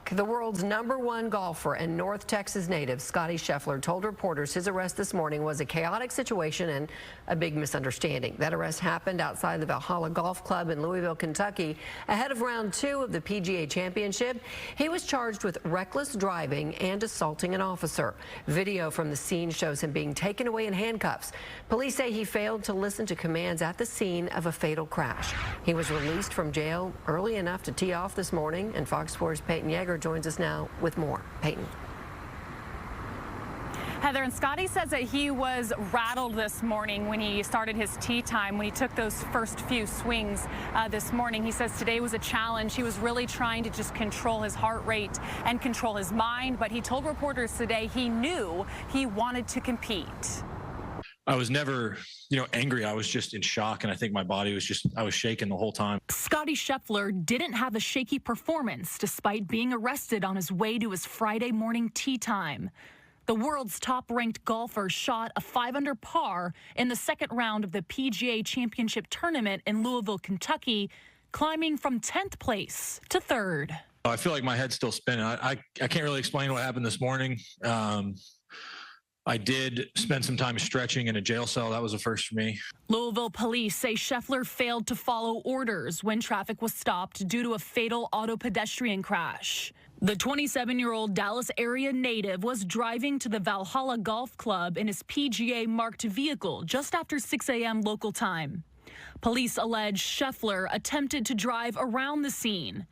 back. The world's #1 golfer and North Texas native Scottie Scheffler told reporters his arrest this morning was a chaotic situation and a big misunderstanding. That arrest happened outside the Valhalla Golf Club in Louisville, Kentucky, ahead of round 2 of the PGA Championship. He was charged with reckless driving and assaulting an officer. Video from the scene shows him being taken away in handcuffs. Police say he failed to listen to commands at the scene of a fatal crash. He was released from jail early enough to tee off this morning, and Fox Sports' Peyton Yeager joins us now with more. Peyton. Heather, and Scottie says that he was rattled this morning when he started his tee time, when he took those first few swings this morning. He says today was a challenge. He was really trying to just control his heart rate and control his mind, but he told reporters today he knew he wanted to compete. I was never, angry. I was just in shock, and I think my body was I was shaking the whole time. Scottie Scheffler didn't have a shaky performance despite being arrested on his way to his Friday morning tee time. The world's top-ranked golfer shot a 5-under par in the second round of the PGA Championship tournament in Louisville, Kentucky, climbing from 10th place to 3rd. I feel like my head's still spinning. I can't really explain what happened this morning. I did spend some time stretching in a jail cell. That was a first for me. Louisville police say Scheffler failed to follow orders when traffic was stopped due to a fatal auto pedestrian crash. The 27-year-old Dallas area native was driving to the Valhalla Golf Club in his PGA-marked vehicle just after 6 a.m. local time. Police allege Scheffler attempted to drive around the scene.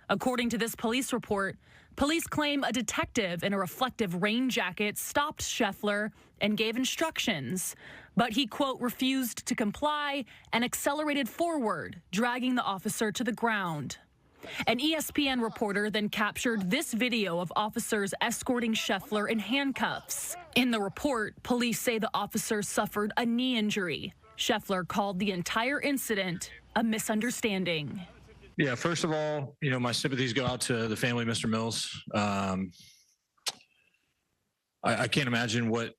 According to this police report, police claim a detective in a reflective rain jacket stopped Scheffler and gave instructions, but he, quote, refused to comply and accelerated forward, dragging the officer to the ground. An ESPN reporter then captured this video of officers escorting Scheffler in handcuffs. In the report, police say the officer suffered a knee injury. Scheffler called the entire incident a misunderstanding. Yeah, first of all, my sympathies go out to the family of Mr. Mills. I can't imagine what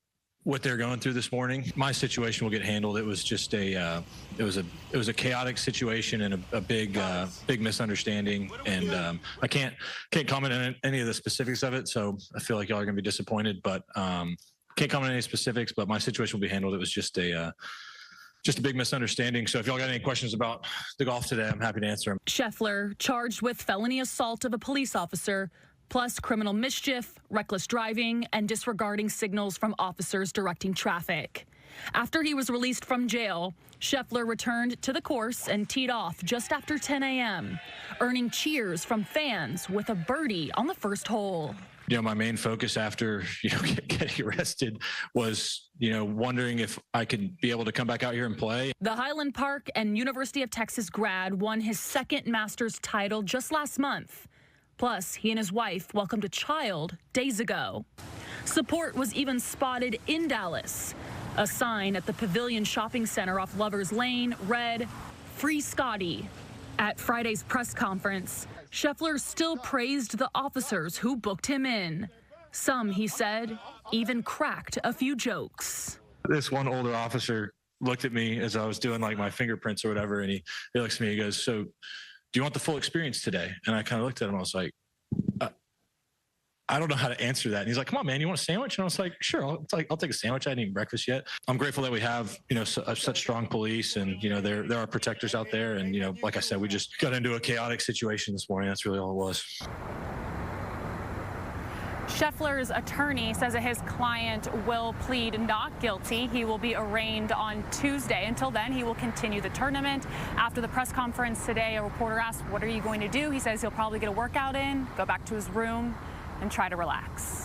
they're going through this morning. My situation will get handled. It was just it was a chaotic situation and a big misunderstanding. And I can't comment on any of the specifics of it. So I feel like y'all are going to be disappointed, but can't comment on any specifics. But my situation will be handled. It was just a big misunderstanding. So if y'all got any questions about the golf today, I'm happy to answer them. Scheffler charged with felony assault of a police officer, plus criminal mischief, reckless driving, and disregarding signals from officers directing traffic. After he was released from jail, Scheffler returned to the course and teed off just after 10 a.m., earning cheers from fans with a birdie on the first hole. My main focus after, getting arrested was, wondering if I could be able to come back out here and play. The Highland Park and University of Texas grad won his second Masters title just last month. Plus, he and his wife welcomed a child days ago. Support was even spotted in Dallas. A sign at the Pavilion Shopping Center off Lovers Lane read, "Free Scottie." At Friday's press conference, Scheffler still praised the officers who booked him in. Some, he said, even cracked a few jokes. This one older officer looked at me as I was doing my fingerprints or whatever, and he looks at me, he goes, "So do you want the full experience today?" And I kind of looked at him, I was like, I don't know how to answer that. And he's like, "Come on, man, you want a sandwich?" And I was like, "Sure, I'll take a sandwich. I hadn't eaten breakfast yet." I'm grateful that we have, such strong police, and, there are protectors out there. And, like I said, we just got into a chaotic situation this morning. That's really all it was. Scheffler's attorney says that his client will plead not guilty. He will be arraigned on Tuesday. Until then, he will continue the tournament. After the press conference today, a reporter asked, "What are you going to do?" He says he'll probably get a workout in, go back to his room, and try to relax.